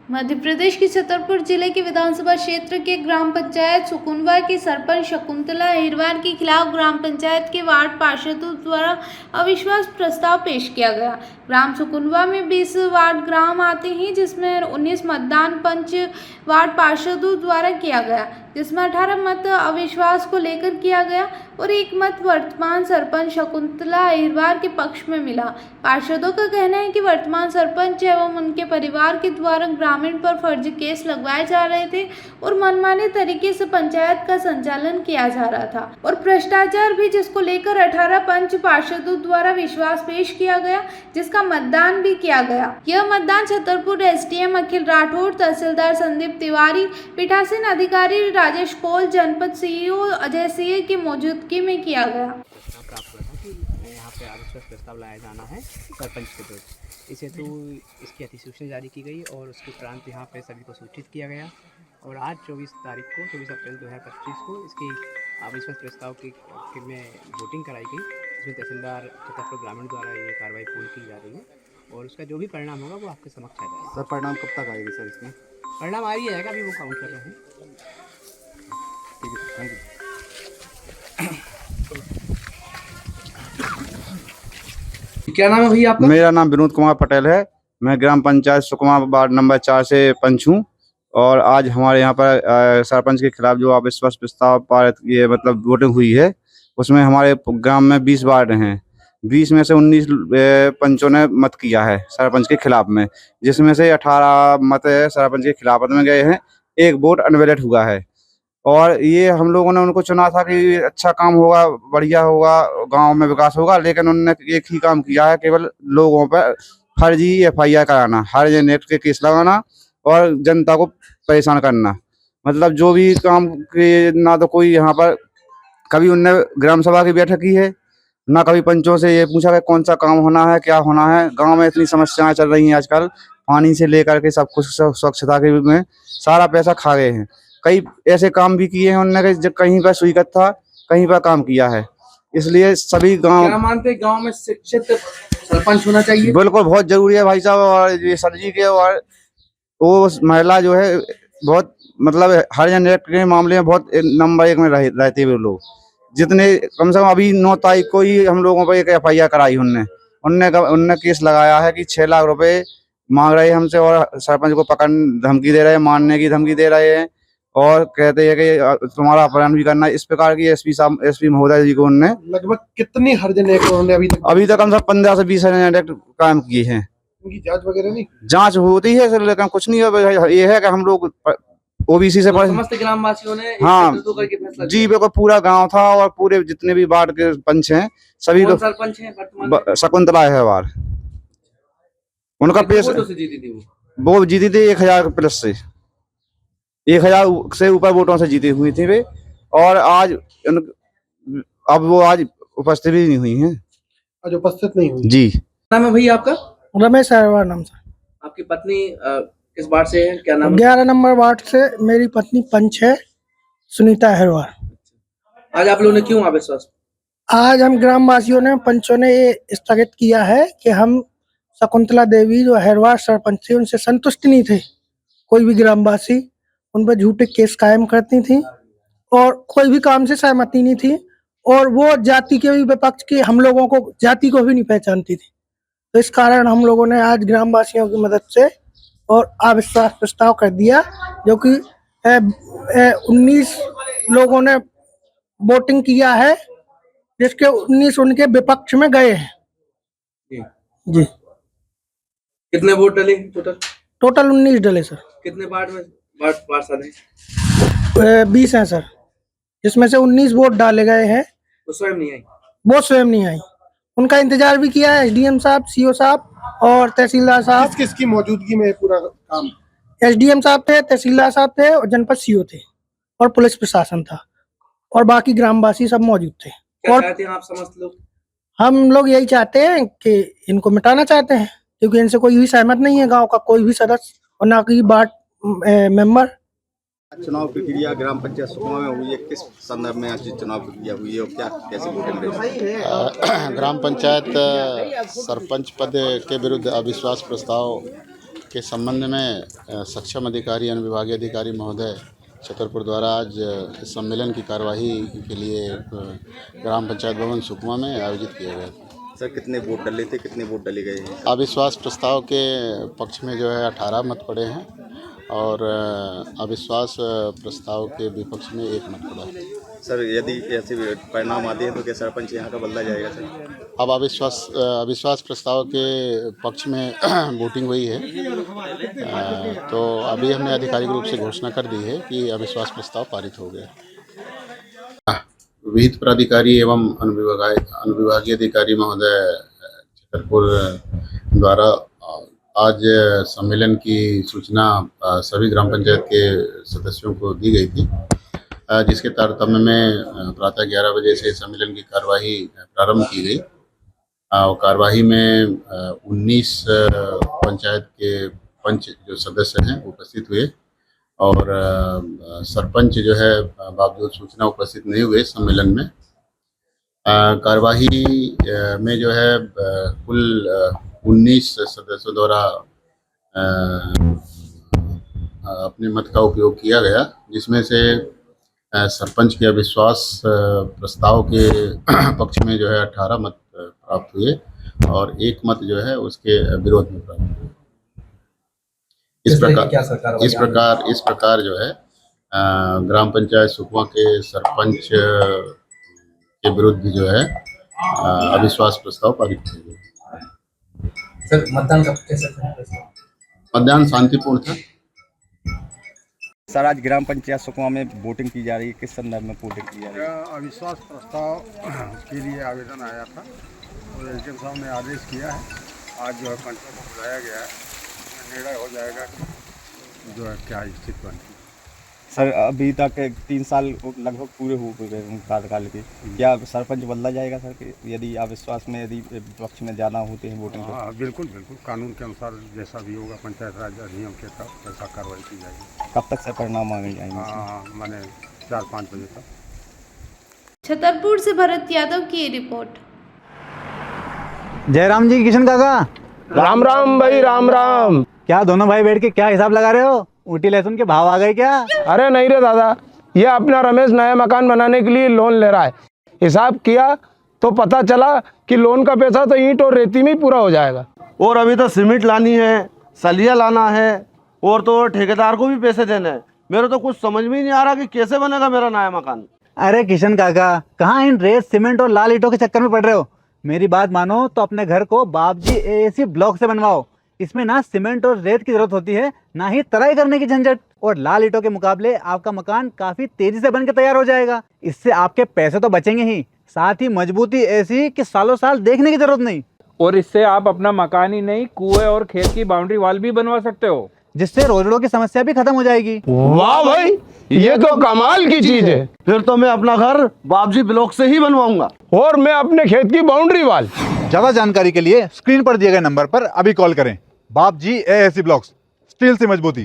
मध्य प्रदेश के छतरपुर जिले के विधानसभा क्षेत्र के ग्राम पंचायत सुकुनवा की सरपंच शकुंतला अहिरवार के खिलाफ ग्राम पंचायत के वार्ड पार्षदों द्वारा अविश्वास प्रस्ताव पेश किया गया। ग्राम सुकुनवा में 20 वार्ड ग्राम आते हैं, जिसमें 19 मतदान पंच वार्ड पार्षदों द्वारा किया गया, जिसमें 18 मत अविश्वास को लेकर किया गया और 1 मत वर्तमान सरपंच शकुंतला अहिरवार के पक्ष में मिला। पार्षदों का कहना है कि वर्तमान सरपंच एवं उनके परिवार के द्वारा ग्रामीण पर फर्जी केस लगवाए जा रहे थे और मनमाने तरीके से पंचायत का संचालन किया जा रहा था और भ्रष्टाचार भी, जिसको लेकर 18 पंच पार्षदों द्वारा विश्वास पेश किया गया, जिसका मतदान भी किया गया। यह मतदान छतरपुर एसडीएम अखिल राठौर, तहसीलदार संदीप तिवारी, पीठासीन अधिकारी राजेश कोल, जनपद सीईओ अजय सिंह की मौजूदगी में किया गया। प्राप्त हुआ था कि यहाँ पे अविश्वास प्रस्ताव लाया जाना है सरपंच के द्वारा। इस हेतु इसकी अधिसूचना जारी की गई और उसके उपरांत यहाँ पे सभी को सूचित किया गया और आज 24 अप्रैल 2025 को इसकी अविश्वास प्रस्ताव की में वोटिंग कराई गई, जिसमें तहसीलदार छतरपुर ग्रामीण द्वारा ये कार्रवाई पूरी की जा रही है और उसका जो भी परिणाम होगा वो आपके समक्ष आ जाएगा। सर परिणाम कब तक आएगी सर इसमें? परिणाम आ ही जाएगा, अभी वो काउंट कर रहे हैं। ठीक है, थैंक यू। क्या नाम है भैया आपका? मेरा नाम विनोद कुमार पटेल है। मैं ग्राम पंचायत सुकमा वार्ड नंबर 4 से पंच हूँ और आज हमारे यहाँ पर सरपंच के खिलाफ जो अविश्वास प्रस्ताव पारित ये मतलब वोटिंग हुई है, उसमें हमारे ग्राम में 20 वार्ड हैं। 20 में से 19 पंचों ने मत किया है सरपंच के खिलाफ में, जिसमें से 18 मत सरपंच के खिलाफ में गए हैं, 1 वोट अनवैलिड हुआ है। और ये हम लोगों ने उनको चुना था कि अच्छा काम होगा, बढ़िया होगा, गांव में विकास होगा, लेकिन उन्होंने एक ही काम किया है, केवल लोगों पर फर्जी एफआईआर कराना, फर्जी नेट के केस लगाना और जनता को परेशान करना। मतलब जो भी काम के ना तो कोई यहाँ पर कभी उनने ग्राम सभा की बैठक की है, ना कभी पंचों से ये पूछा कि कौन सा काम होना है, क्या होना है। गाँव में इतनी समस्याएं चल रही हैं आजकल, पानी से लेकर के सब कुछ, स्वच्छता के में सारा पैसा खा गए हैं। कई ऐसे काम भी किए हैं उन्होंने, कहीं पर स्वीकृत था, कहीं पर काम किया है। इसलिए सभी गांव, क्या मानते हैं गांव में शिक्षित सरपंच होना चाहिए? बिल्कुल बहुत जरूरी है भाई साहब। और ये सर जी के और वो महिला जो है बहुत मतलब हरिजन एक्ट के मामले में बहुत नंबर 1 में रहते हुए लोग, जितने कम से कम अभी 9 तारीख को ही हम लोगों पर एक एफआईआर कराई उनने केस लगाया है कि 6 लाख रुपए मांग रहे हैं हमसे और सरपंच को पकड़ धमकी दे रहे हैं, मारने की धमकी दे रहे हैं और कहते हैं कि तुम्हारा अपहरण भी करना है। इस प्रकार की एसपी महोदय जी को उन्होंने लगभग कितनी हर्जन एक्ट उन्होंने अभी तक कम से कम 15 से 20 हर्जन एक्ट कायम किए हैं। उनकी जांच वगैरह नहीं? जांच होती है सर, लेकिन कुछ नहीं है। ये है कि हम लोग ओबीसी से समस्त ग्रामवासियों ने हाँ एकत्रित होकर के फैसला जी, बिल्कुल पूरा गांव था और पूरे जितने भी वार्ड के पंच हैं सभी कौन लोग। सरपंच हैं वर्तमान में? शकुंतला अहिरवार, उनका पेश वोटों से जीती थी वो जीती थी 1000 प्लस से, 1000 से ऊपर वोटों से जीती हुई थी वे। और आज अब वो आज उपस्थित भी नहीं हुई हैं। आज उपस्थित नहीं हुई जी। नाम है भैया आपका? रमेश अहिरवार नाम से। आपकी पत्नी किस वार्ड से है, क्या नाम है? 11 नंबर वार्ड से मेरी पत्नी पंच है, सुनीता अहिरवार। आज आप लोगों ने क्यों अविश्वास? आज हम ग्रामवासियों ने, पंचों ने ये स्थगित किया है कि हम शकुंतला देवी जो अहिरवार सरपंच थी, उनसे संतुष्ट नहीं थे। कोई भी ग्रामवासी उन पर झूठे केस कायम करती थी और कोई भी काम से सहमति नहीं थी और वो जाति के भी विपक्ष की, हम लोगों को जाति को भी नहीं पहचानती थी। तो इस कारण हम लोगों ने आज ग्रामवासियों की मदद से और अविश्वास प्रस्ताव कर दिया, जो कि 19 लोगों ने वोटिंग किया है, जिसके 19 उनके विपक्ष में गए हैं। जी। कितने वोट डले टोटल 19 डले सर। कितने वार्ड में पार्षद हैं? 20 हैं सर, जिसमें से 19 वोट डाले गए हैं। वो स्वयं नहीं आई? वो स्वयं नहीं आई। उनका इंतजार भी किया है एसडीएम साहब, सीओ साहब और तहसीलदार साहब। किसकी मौजूदगी में पूरा काम? एसडीएम साहब थे, तहसीलदार साहब थे और जनपद सीओ थे और पुलिस प्रशासन था और बाकी ग्रामवासी सब मौजूद थे। क्या चाहते हैं आप समस्त लोग? हम लोग यही चाहते हैं कि इनको मिटाना चाहते हैं, क्योंकि इनसे कोई भी सहमत नहीं है, गांव का कोई भी सदस्य और ना कि वार्ड मेंबर। चुनाव प्रक्रिया ग्राम पंचायत सुकमा में हुई है, किस संदर्भ में आज चुनाव प्रक्रिया हुई है और क्या कैसे वोटिंग रही? ग्राम पंचायत सरपंच पद के विरुद्ध अविश्वास प्रस्ताव के संबंध में सक्षम अधिकारी अनुविभागीय अधिकारी महोदय छतरपुर द्वारा आज इस सम्मेलन की कार्यवाही के लिए ग्राम पंचायत भवन सुकमा में आयोजित किया गया था। सर कितने वोट डले थे, कितने वोट डले गए हैं? अविश्वास प्रस्ताव के पक्ष में जो है 18 मत पड़े हैं और अविश्वास प्रस्ताव के विपक्ष में 1 मत पड़ा है। सर यदि ऐसे परिणाम आते हैं तो क्या सरपंच यहाँ का बदला जाएगा सर? अब अविश्वास प्रस्ताव के पक्ष में वोटिंग हुई है, तो अभी हमने आधिकारिक रूप से घोषणा कर दी है कि अविश्वास प्रस्ताव पारित हो गया। विहित प्राधिकारी एवं अनुविभागीय अधिकारी महोदय छतरपुर द्वारा आज सम्मेलन की सूचना सभी ग्राम पंचायत के सदस्यों को दी गई थी, जिसके तारतम्य में प्रातः 11 बजे से सम्मेलन की कार्यवाही प्रारंभ की गई। कार्यवाही में 19 पंचायत के पंच जो सदस्य हैं उपस्थित हुए और सरपंच जो है बावजूद सूचना उपस्थित नहीं हुए सम्मेलन में। कार्यवाही में जो है कुल 19 सदस्यों द्वारा अपने मत का उपयोग किया गया, जिसमें से सरपंच के अविश्वास प्रस्ताव के पक्ष में जो है 18 मत प्राप्त हुए और 1 मत जो है उसके विरोध में प्राप्त हुए। इस प्रकार जो है ग्राम पंचायत सुकमा के सरपंच के विरुद्ध जो है अविश्वास प्रस्ताव पारित किया गया। सर मतदान कब कैसे था? मतदान शांतिपूर्ण था। सर आज ग्राम पंचायत सुकमा में वोटिंग की जा रही है, किस संदर्भ में वोटिंग की जा रही है? अविश्वास प्रस्ताव के लिए आवेदन आया था और एसडीएम साहब ने आदेश किया है, आज जो है पंचायत को बुलाया गया है, निर्णय हो जाएगा कि जो है क्या स्थिति बनती है। सर अभी तक 3 साल लगभग पूरे हो गए कार्यकाल के, क्या सरपंच बदला जाएगा सर यदि अविश्वास में यदि पक्ष में जाना होते हैं वोटिंग? हाँ बिल्कुल बिल्कुल, कानून के अनुसार जैसा भी होगा पंचायत राज अधिनियम के तहत वैसा कार्रवाई की जाएगी। कब तक सर परिणाम आ जाएंगे? हाँ मैंने 4-5 बजे तक। छतरपुर से भरत यादव की रिपोर्ट। जयराम जी, किशन काका, राम राम भाई, राम राम। क्या दोनों भाई बैठ के क्या हिसाब लगा रहे हो? ऊटी लहसुन के भाव आ गए क्या? अरे नहीं रे दादा, ये अपना रमेश नया मकान बनाने के लिए लोन ले रहा है। हिसाब किया तो पता चला कि लोन का पैसा तो ईंट और रेती में ही पूरा हो जाएगा। और अभी तो सीमेंट लानी है, सलिया लाना है और तो ठेकेदार को भी पैसे देने हैं। मेरे तो कुछ समझ में ही नहीं आ रहा कि कैसे बनेगा मेरा नया मकान। अरे किशन काका, कहाँ इन रेत सीमेंट और लाल ईंटों के चक्कर में पड़ रहे हो? मेरी बात मानो तो अपने घर को बाबजी एएसी ब्लॉक से बनवाओ। इसमें ना सीमेंट और रेत की जरूरत होती है, ना ही तराई करने की झंझट, और लाल ईंटों के मुकाबले आपका मकान काफी तेजी से बनकर तैयार हो जाएगा। इससे आपके पैसे तो बचेंगे ही, साथ ही मजबूती ऐसी कि सालों साल देखने की जरूरत नहीं। और इससे आप अपना मकान ही नहीं, कुएं और खेत की बाउंड्री वॉल भी बनवा सकते हो, जिससे रोजड़ों की समस्या भी खत्म हो जाएगी। वाह भाई, ये तो कमाल की चीज है। फिर तो मैं अपना घर बाबजी ब्लॉक से ही बनवाऊंगा और मैं अपने खेत की बाउंड्री वाल। ज्यादा जानकारी के लिए स्क्रीन पर दिए गए नंबर पर अभी कॉल करें। बाबजी एएसी ब्लॉक्स, स्टील से मजबूती।